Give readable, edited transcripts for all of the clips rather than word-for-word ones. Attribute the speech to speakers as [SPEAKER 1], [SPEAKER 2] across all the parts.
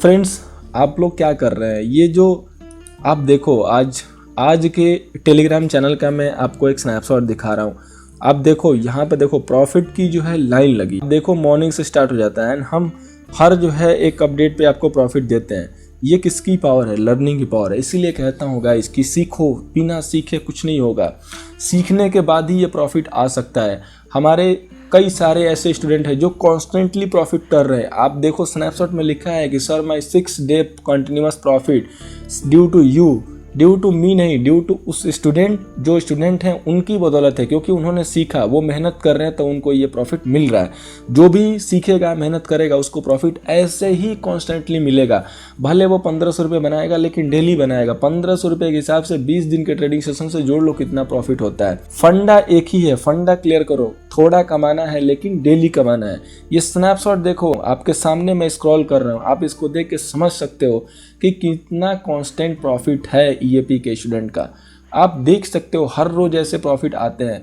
[SPEAKER 1] Friends, आप लोग क्या कर रहे हैं? ये जो आप देखो, आज के टेलीग्राम चैनल का मैं आपको एक स्नैपशॉट दिखा रहा हूँ। आप देखो यहाँ पे, देखो प्रॉफिट की जो है लाइन लगी, देखो मॉर्निंग से स्टार्ट हो जाता है एंड हम हर जो है एक अपडेट पे आपको प्रॉफिट देते हैं। ये किसकी पावर है? लर्निंग की पावर है। इसीलिए कहता हूँ गाइस कि सीखो, बिना सीखे कुछ नहीं होगा। सीखने के बाद ही ये प्रॉफिट आ सकता है। हमारे कई सारे ऐसे स्टूडेंट हैं जो कॉन्स्टेंटली प्रॉफिट कर रहे हैं। आप देखो स्नैपशॉट में लिखा है कि sir my 6 day continuous profit due to you, due to me नहीं, ड्यू टू उस स्टूडेंट, जो स्टूडेंट हैं उनकी बदौलत है, क्योंकि उन्होंने सीखा, वो मेहनत कर रहे हैं तो उनको ये प्रॉफिट मिल रहा है। जो भी सीखेगा, मेहनत करेगा, उसको प्रॉफिट ऐसे ही कॉन्स्टेंटली मिलेगा। भले वो 1500 रुपये बनाएगा, लेकिन डेली बनाएगा। 1500 रुपये के हिसाब से 20 दिन के ट्रेडिंग सेशन से जोड़ लो कितना प्रॉफिट होता है। फंडा एक ही है, फंडा क्लियर करो। थोड़ा कमाना है लेकिन डेली कमाना है। ये स्नैपशॉट देखो, आपके सामने मैं स्क्रॉल कर रहा हूँ, आप इसको देख के समझ सकते हो कि कितना कांस्टेंट प्रॉफिट है ईएपी के स्टूडेंट का। आप देख सकते हो हर रोज ऐसे प्रॉफिट आते हैं।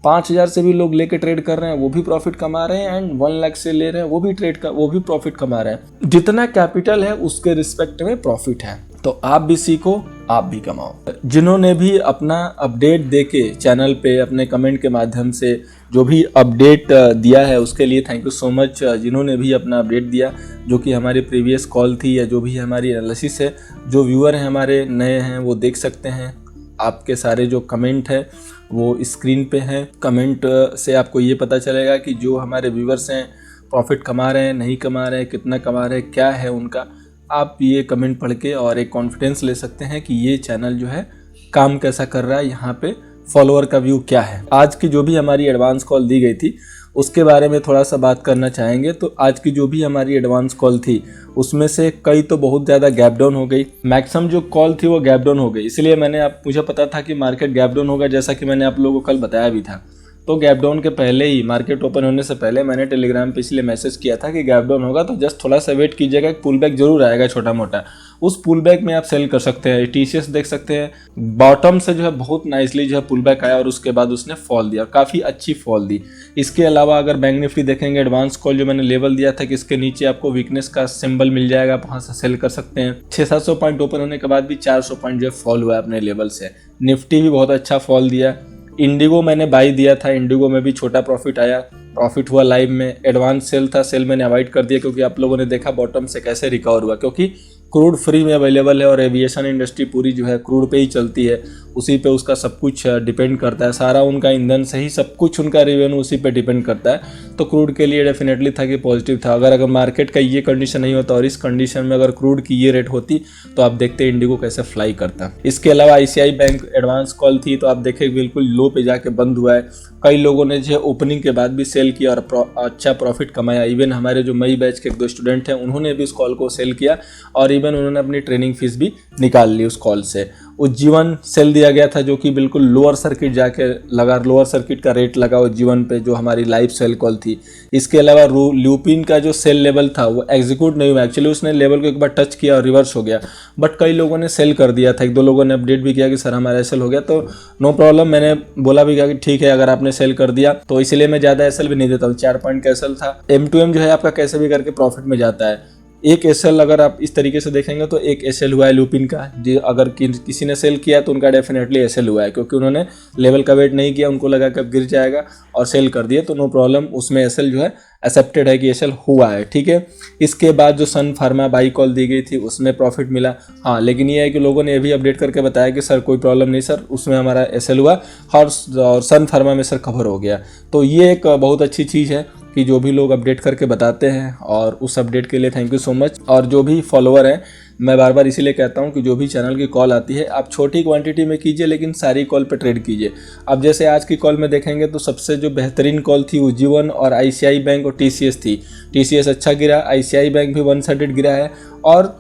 [SPEAKER 1] 5000 से भी लोग लेके ट्रेड कर रहे हैं, वो भी प्रॉफिट कमा रहे हैं, एंड 1 लाख से ले रहे हैं, वो भी प्रॉफिट कमा रहे हैं। जितना कैपिटल है उसके रिस्पेक्ट में प्रॉफिट है। तो आप भी सीखो, आप भी कमाओ। जिन्होंने भी अपना अपडेट देके चैनल पे अपने कमेंट के माध्यम से जो भी अपडेट दिया है, उसके लिए थैंक यू सो मच। जिन्होंने भी अपना अपडेट दिया, जो कि हमारी प्रीवियस कॉल थी या जो भी हमारी एनालिसिस है, जो व्यूअर हैं हमारे नए हैं वो देख सकते हैं। आपके सारे जो कमेंट है वो स्क्रीन पे हैं। कमेंट से आपको ये पता चलेगा कि जो हमारे व्यूअर्स हैं प्रॉफिट कमा रहे हैं, नहीं कमा रहे हैं, कितना कमा रहे हैं, क्या है उनका। आप ये कमेंट पढ़ के और एक कॉन्फिडेंस ले सकते हैं कि ये चैनल जो है काम कैसा कर रहा है, यहाँ पे फॉलोअर का व्यू क्या है। आज की जो भी हमारी एडवांस कॉल दी गई थी उसके बारे में थोड़ा सा बात करना चाहेंगे। तो आज की जो भी हमारी एडवांस कॉल थी उसमें से कई तो बहुत ज़्यादा गैप डाउन हो गई। मैक्सिमम जो कॉल थी वो गैप डाउन हो गई। इसलिए मुझे पता था कि मार्केट गैप डाउन होगा, जैसा कि मैंने आप लोगों को कल बताया भी था। तो गैप डाउन के पहले ही, मार्केट ओपन होने से पहले मैंने टेलीग्राम पे इसलिए मैसेज किया था कि गैप डाउन होगा तो जस्ट थोड़ा सा वेट कीजिएगा, एक पुल बैक जरूर आएगा छोटा मोटा। उस पुल बैक में आप सेल कर सकते हैं। टीसीएस देख सकते हैं, बॉटम से जो है बहुत नाइसली जो है पुल बैक आया और उसके बाद उसने फॉल दिया, काफ़ी अच्छी फॉल दी। इसके अलावा अगर बैंक निफ्टी देखेंगे, एडवांस कॉल जो मैंने लेवल दिया था कि इसके नीचे आपको वीकनेस का सिंबल मिल जाएगा, आप वहाँ से सेल कर सकते हैं। 600-700 पॉइंट ओपन होने के बाद भी 400 पॉइंट जो है फॉल हुआ है अपने लेवल से। निफ्टी भी बहुत अच्छा फॉल दिया। इंडिगो मैंने बाई दिया था, इंडिगो में भी छोटा प्रॉफिट आया, प्रॉफिट हुआ लाइव में। एडवांस सेल था, सेल मैंने अवॉइड कर दिया क्योंकि आप लोगों ने देखा बॉटम से कैसे रिकवर हुआ, क्योंकि क्रूड फ्री में अवेलेबल है और एविएशन इंडस्ट्री पूरी जो है क्रूड पे ही चलती है, उसी पे उसका सब कुछ डिपेंड करता है। सारा उनका ईंधन से ही सब कुछ, उनका रेवेन्यू उसी पे डिपेंड करता है। तो क्रूड के लिए डेफिनेटली था कि पॉजिटिव था। अगर मार्केट का ये कंडीशन नहीं होता और इस कंडीशन में अगर क्रूड की ये रेट होती तो आप देखते इंडिगो कैसे फ्लाई करता। इसके अलावा आईसीआई बैंक एडवांस कॉल थी तो आप देखें बिल्कुल लो पे जाके बंद हुआ है। कई लोगों ने जो ओपनिंग के बाद भी सेल किया और अच्छा प्रॉफिट कमाया। इवन हमारे जो मई बैच के 1-2 स्टूडेंट हैं उन्होंने भी इस कॉल को सेल किया और इवन उन्होंने अपनी ट्रेनिंग फीस भी निकाल ली उस कॉल से। उज्जीवन सेल दिया गया था जो कि बिल्कुल लोअर सर्किट जाके लगा, लोअर सर्किट का रेट लगा उज्जीवन पे, जो हमारी लाइव सेल कॉल थी। इसके अलावा ल्यूपिन का जो सेल लेवल था वो एग्जीक्यूट नहीं हुआ। एक्चुअली उसने लेवल को एक बार टच किया और रिवर्स हो गया, बट कई लोगों ने सेल कर दिया था। 1-2 लोगों ने अपडेट भी किया कि सर हमारा एसएल हो गया, तो नो प्रॉब्लम। मैंने बोला भी कि ठीक है अगर आपने सेल कर दिया तो, इसलिए मैं ज़्यादा एसएल भी नहीं देता हूँ। 4 पॉइंट का एसएल था। M2M जो है आपका कैसे भी करके प्रॉफिट में जाता है। एक एसएल अगर आप इस तरीके से देखेंगे तो एक एसएल हुआ है लूपिन का। जो अगर किसी ने सेल किया तो उनका डेफिनेटली एसएल हुआ है, क्योंकि उन्होंने लेवल का वेट नहीं किया, उनको लगा कि अब गिर जाएगा और सेल कर दिए, तो नो प्रॉब्लम, उसमें एसएल जो है एक्सेप्टेड है कि एसएल हुआ है, ठीक है। इसके बाद जो सन फार्मा बाई कॉल दी गई थी उसमें प्रॉफिट मिला। हाँ, लेकिन ये है कि लोगों ने ये भी अपडेट करके बताया कि सर कोई प्रॉब्लम नहीं सर, उसमें हमारा एसएल हुआ और सन फार्मा में सर कवर हो गया। तो ये एक बहुत अच्छी चीज़ है कि जो भी लोग अपडेट करके बताते हैं, और उस अपडेट के लिए थैंक यू सो मच। और जो भी फॉलोअर हैं, मैं बार बार इसीलिए कहता हूं कि जो भी चैनल की कॉल आती है आप छोटी क्वांटिटी में कीजिए, लेकिन सारी कॉल पे ट्रेड कीजिए। अब जैसे आज की कॉल में देखेंगे तो सबसे जो बेहतरीन कॉल थी उज्जीवन और आईसीआई बैंक और टीसीएस थी। टीसीएस अच्छा गिरा, आईसीआई बैंक भी 1 गिरा है, और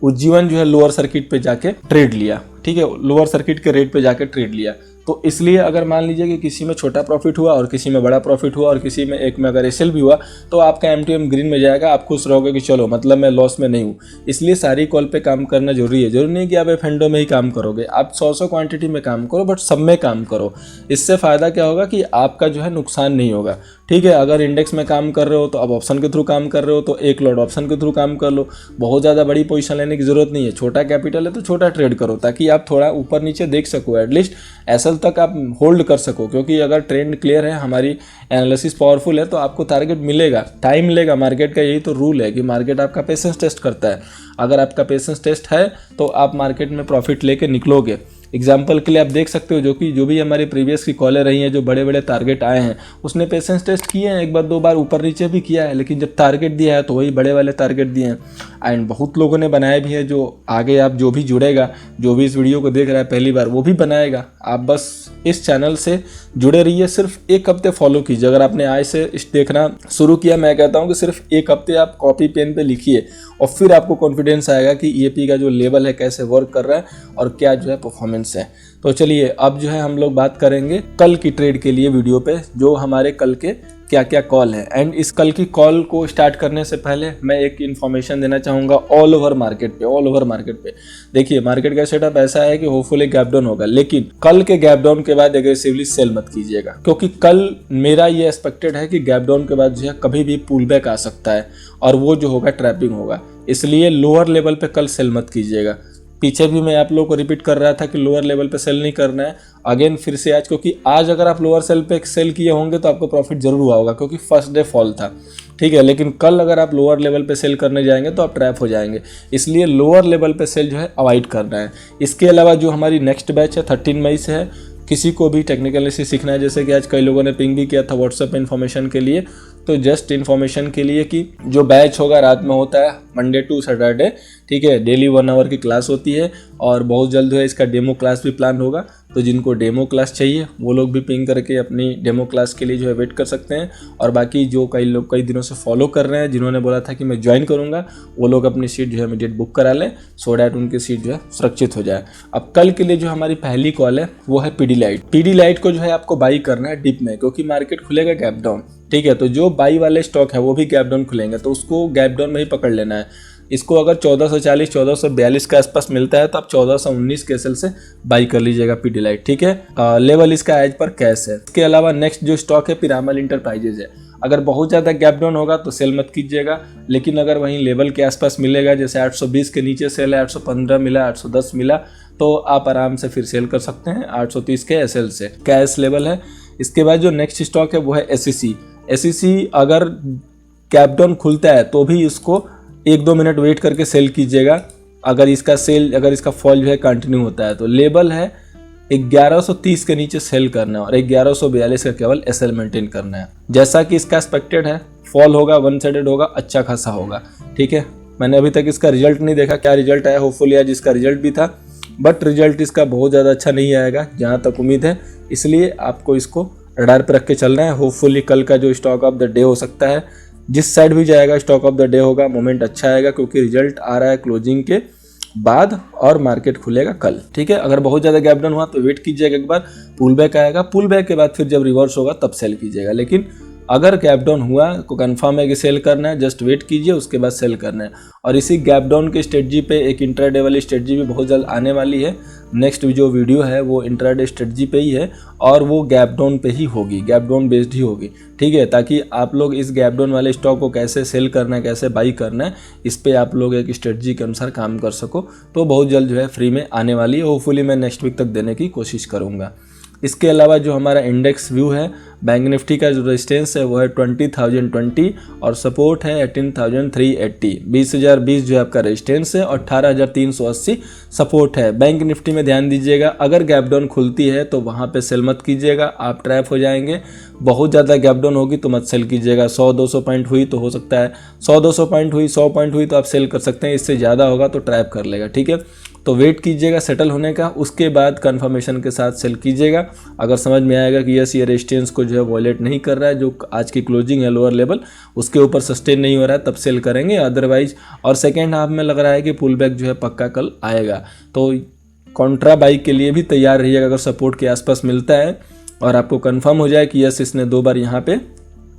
[SPEAKER 1] उज्जीवन जो है लोअर सर्किट पे जाके ट्रेड लिया, ठीक है, लोअर सर्किट के रेट पे जाके ट्रेड लिया। तो इसलिए अगर मान लीजिए कि किसी में छोटा प्रॉफिट हुआ और किसी में बड़ा प्रॉफिट हुआ और किसी में एक में अगर एसएल भी हुआ तो आपका M2M ग्रीन में जाएगा, आप खुश रहोगे कि चलो मतलब मैं लॉस में नहीं हूँ। इसलिए सारी कॉल पे काम करना जरूरी है। जरूरी नहीं कि आप एफएनडो में ही काम करोगे, आप 100 क्वांटिटी में काम करो, बट सब में काम करो। इससे फ़ायदा क्या होगा कि आपका जो है नुकसान नहीं होगा। ठीक है। अगर इंडेक्स में काम कर रहे हो तो अब ऑप्शन के थ्रू काम कर रहे हो तो एक लॉट ऑप्शन के थ्रू काम कर लो। बहुत ज़्यादा बड़ी पोजीशन लेने की ज़रूरत नहीं है, छोटा कैपिटल है तो छोटा ट्रेड करो ताकि आप थोड़ा ऊपर नीचे देख सको, एटलीस्ट एसएल तक आप होल्ड कर सको। क्योंकि अगर ट्रेंड क्लियर है, हमारी एनालिसिस पावरफुल है तो आपको टारगेट मिलेगा। टाइम लेगा, मार्केट का यही तो रूल है कि मार्केट आपका पेशेंस टेस्ट करता है। अगर आपका पेशेंस टेस्ट है तो आप मार्केट में प्रॉफिट लेके निकलोगे। एग्जाम्पल के लिए आप देख सकते हो जो भी हमारी प्रीवियस की कॉलें रही हैं, जो बड़े बड़े टारगेट आए हैं, उसने पेशेंस टेस्ट किए हैं, एक बार दो बार ऊपर नीचे भी किया है, लेकिन जब टारगेट दिया है तो वही बड़े वाले टारगेट दिए हैं। एंड बहुत लोगों ने बनाए भी है, जो आगे आप जो भी जुड़ेगा, जो भी इस वीडियो को देख रहा है पहली बार, वो भी बनाएगा। आप बस इस चैनल से जुड़े रहिए, सिर्फ एक हफ्ते फॉलो कीजिए। अगर आपने आज से देखना शुरू किया, मैं कहता हूँ कि सिर्फ एक हफ्ते आप कॉपी पेन पे लिखिए और फिर आपको कॉन्फिडेंस आएगा कि ईएपी का जो लेवल है कैसे वर्क कर रहा है और क्या जो है परफॉर्मेंस है। तो चलिए अब जो है हम लोग बात करेंगे कल की ट्रेड के लिए वीडियो पे, जो हमारे कल के क्या क्या कॉल है। एंड इस कल की कॉल को स्टार्ट करने से पहले मैं एक इन्फॉर्मेशन देना चाहूँगा ऑल ओवर मार्केट पे। देखिए मार्केट का सेटअप ऐसा है कि होपफुली गैप डाउन होगा, लेकिन कल के गैप डाउन के बाद एग्रेसिवली सेल मत कीजिएगा, क्योंकि कल मेरा ये एक्सपेक्टेड है कि गैप डाउन के बाद जो है कभी भी पुल बैक आ सकता है और वो जो होगा ट्रैपिंग होगा। इसलिए लोअर लेवल पे कल सेल मत कीजिएगा। पीछे भी मैं आप लोगों को रिपीट कर रहा था कि लोअर लेवल पे सेल नहीं करना है। अगेन फिर से आज, क्योंकि आज अगर आप लोअर सेल पे सेल किए होंगे तो आपको प्रॉफिट जरूर हुआ होगा, क्योंकि फर्स्ट डे फॉल था, ठीक है। लेकिन कल अगर आप लोअर लेवल पे सेल करने जाएंगे तो आप ट्रैप हो जाएंगे, इसलिए लोअर लेवल पे सेल जो है अवॉइड करना है। इसके अलावा जो हमारी नेक्स्ट बैच है 13 मई से है, किसी को भी टेक्निकल एनालिसिस सीखना है, जैसे कि आज कई लोगों ने पिंग भी किया था व्हाट्सएप इन्फॉर्मेशन के लिए, तो जस्ट इन्फॉर्मेशन के लिए कि जो बैच होगा रात में होता है मंडे टू सैटरडे, ठीक है। डेली 1 आवर की क्लास होती है और बहुत जल्द है इसका डेमो क्लास भी प्लान होगा। तो जिनको डेमो क्लास चाहिए वो लोग भी पिंग करके अपनी डेमो क्लास के लिए जो है वेट कर सकते हैं। और बाकी जो कई लोग कई दिनों से फॉलो कर रहे हैं, जिन्होंने बोला था कि मैं ज्वाइन करूंगा, वो लोग अपनी सीट जो है इमीडिएट बुक करा लें, सो डैट उनकी सीट जो है सुरक्षित हो जाए। अब कल के लिए जो हमारी पहली कॉल है वो है पीडी लाइट को जो है आपको बाई करना है डिप में, क्योंकि मार्केट खुलेगा गैप डाउन, ठीक है। तो जो बाई वाले स्टॉक है वो भी गैप डाउन खुलेंगे, तो उसको गैप डाउन में ही पकड़ लेना है। इसको अगर 1440 1442 के आसपास मिलता है तो आप 1419 के एसएल से बाई कर लीजिएगा पीडी लाइट, ठीक है। लेवल इसका एज पर कैश है। इसके अलावा नेक्स्ट जो स्टॉक है पिरामल इंटरप्राइजेज है। अगर बहुत ज़्यादा गैप डाउन होगा तो सेल मत कीजिएगा, लेकिन अगर वहीं लेवल के आसपास मिलेगा, जैसे 820 के नीचे सेल है, 815 मिला, 810 मिला, तो आप आराम से फिर सेल कर सकते हैं 830 के एसएल से, कैश लेवल है। इसके बाद जो नेक्स्ट स्टॉक है वो है एसईसी। अगर गैप डाउन खुलता है तो भी इसको 1-2 मिनट वेट करके सेल कीजिएगा। अगर इसका फॉल जो है कंटिन्यू होता है तो लेवल है 1130 के नीचे सेल करना है और 1142 का केवल एसएल मेंटेन करना है। जैसा कि इसका एक्सपेक्टेड है, फॉल होगा, वन साइडेड होगा, अच्छा खासा होगा, ठीक है। मैंने अभी तक इसका रिजल्ट नहीं देखा, क्या रिजल्ट आया, होपफुली आज इसका रिजल्ट भी था, बट रिजल्ट इसका बहुत ज़्यादा अच्छा नहीं आएगा जहाँ तक उम्मीद है, इसलिए आपको इसको रडार पर रख के चलना है। होपफुली कल का जो स्टॉक ऑफ द डे हो सकता है, जिस साइड भी जाएगा स्टॉक ऑफ द डे होगा, मोमेंट अच्छा आएगा, क्योंकि रिजल्ट आ रहा है क्लोजिंग के बाद और मार्केट खुलेगा कल, ठीक है। अगर बहुत ज़्यादा गैप डाउन हुआ तो वेट कीजिएगा, एक बार पुल बैक आएगा, पुल बैक के बाद फिर जब रिवर्स होगा तब सेल कीजिएगा। लेकिन अगर गैप डाउन हुआ तो कंफर्म है कि सेल करना है, जस्ट वेट कीजिए, उसके बाद सेल करना है। और इसी गैप डाउन की स्ट्रेटजी पे एक इंट्राडे वाली स्ट्रेटजी भी बहुत जल्द आने वाली है। नेक्स्ट जो वीडियो है वो इंट्राडे स्ट्रेटजी पे ही है और वो गैप डाउन पे ही होगी, गैप डाउन बेस्ड ही होगी, ठीक है। ताकि आप लोग इस गैप डाउन वाले स्टॉक को कैसे सेल करना है, कैसे बाई करना है, इस पे आप लोग एक स्ट्रेटजी के अनुसार काम कर सको। तो बहुत जल्द जो है फ्री में आने वाली है, होपफुली मैं नेक्स्ट वीक तक देने की कोशिश करूँगा। इसके अलावा जो हमारा इंडेक्स व्यू है, बैंक निफ्टी का जो रेजिस्टेंस है वो है 20,020 और सपोर्ट है 18,380। 20,020 जो है आपका रेजिस्टेंस है और 18,380 सपोर्ट है। बैंक निफ्टी में ध्यान दीजिएगा, अगर गैप डाउन खुलती है तो वहाँ पे सेल मत कीजिएगा, आप ट्रैप हो जाएंगे। बहुत ज़्यादा गैप डाउन होगी तो मत सेल कीजिएगा। 100-200 पॉइंट हुई तो हो सकता है, 100-200 पॉइंट हुई, 100 पॉइंट हुई तो आप सेल कर सकते हैं, इससे ज़्यादा होगा तो ट्रैप कर लेगा, ठीक है। तो वेट कीजिएगा सेटल होने का, उसके बाद कंफर्मेशन के साथ सेल कीजिएगा। अगर समझ में आएगा कि यस ये रेजिस्टेंस को जो है वॉयलेट नहीं कर रहा है, जो आज की क्लोजिंग है लोअर लेवल उसके ऊपर सस्टेन नहीं हो रहा है, तब सेल करेंगे। अदरवाइज और सेकेंड हाफ में लग रहा है कि पुल बैक जो है पक्का कल आएगा, तो कॉन्ट्रा बाई के लिए भी तैयार रहिएगा। अगर सपोर्ट के आसपास मिलता है और आपको कंफर्म हो जाए कि यस इसने 2 बार यहाँ पे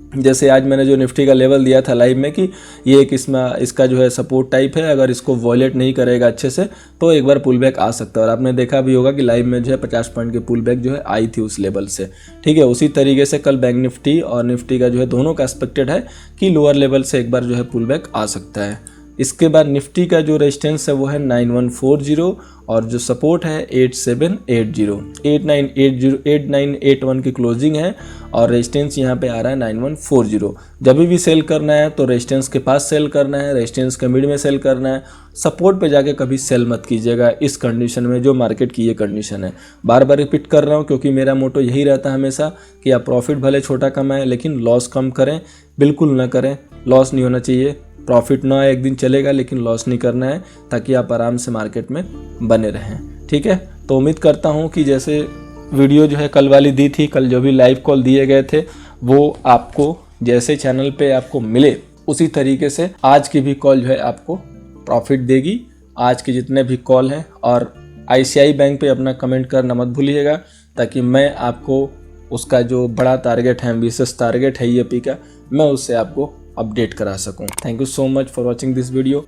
[SPEAKER 1] जैसे आज मैंने जो निफ्टी का लेवल दिया था लाइव में कि ये एक इसका जो है सपोर्ट टाइप है, अगर इसको वॉलेट नहीं करेगा अच्छे से तो एक बार पुल बैक आ सकता है। और आपने देखा भी होगा कि लाइव में जो है 50 पॉइंट की पुल बैक जो है आई थी उस लेवल से, ठीक है। उसी तरीके से कल बैंक निफ्टी और निफ्टी का जो है दोनों का एक्सपेक्टेड है कि लोअर लेवल से एक बार जो है पुल बैक आ सकता है। इसके बाद निफ्टी का जो रेजिस्टेंस है वो है 9140 और जो सपोर्ट है 8780, 8981 की क्लोजिंग है और रेजिस्टेंस यहाँ पे आ रहा है 9140। जब भी सेल करना है तो रेजिस्टेंस के पास सेल करना है, रेजिस्टेंस के मिड में सेल करना है, सपोर्ट पे जाके कभी सेल मत कीजिएगा इस कंडीशन में जो मार्केट की ये कंडीशन है। बार बार रिपीट कर रहा हूँ क्योंकि मेरा मोटो यही रहता है हमेशा कि आप प्रॉफिट भले छोटा कमाएं लेकिन लॉस कम करें, बिल्कुल ना करें। लॉस नहीं होना चाहिए, प्रॉफिट ना एक दिन चलेगा लेकिन लॉस नहीं करना है ताकि आप आराम से मार्केट में बने रहें, ठीक है। तो उम्मीद करता हूँ कि जैसे वीडियो जो है कल वाली दी थी, कल जो भी लाइव कॉल दिए गए थे वो आपको जैसे चैनल पे आपको मिले उसी तरीके से आज की भी कॉल जो है आपको प्रॉफिट देगी। आज के जितने भी कॉल हैं, और ICICI बैंक पे अपना कमेंट करना मत भूलिएगा ताकि मैं आपको उसका जो बड़ा टारगेट है, एम्बिशियस टारगेट है EAP का, मैं उससे आपको अपडेट करा सकूं। Thank you so much for watching this video.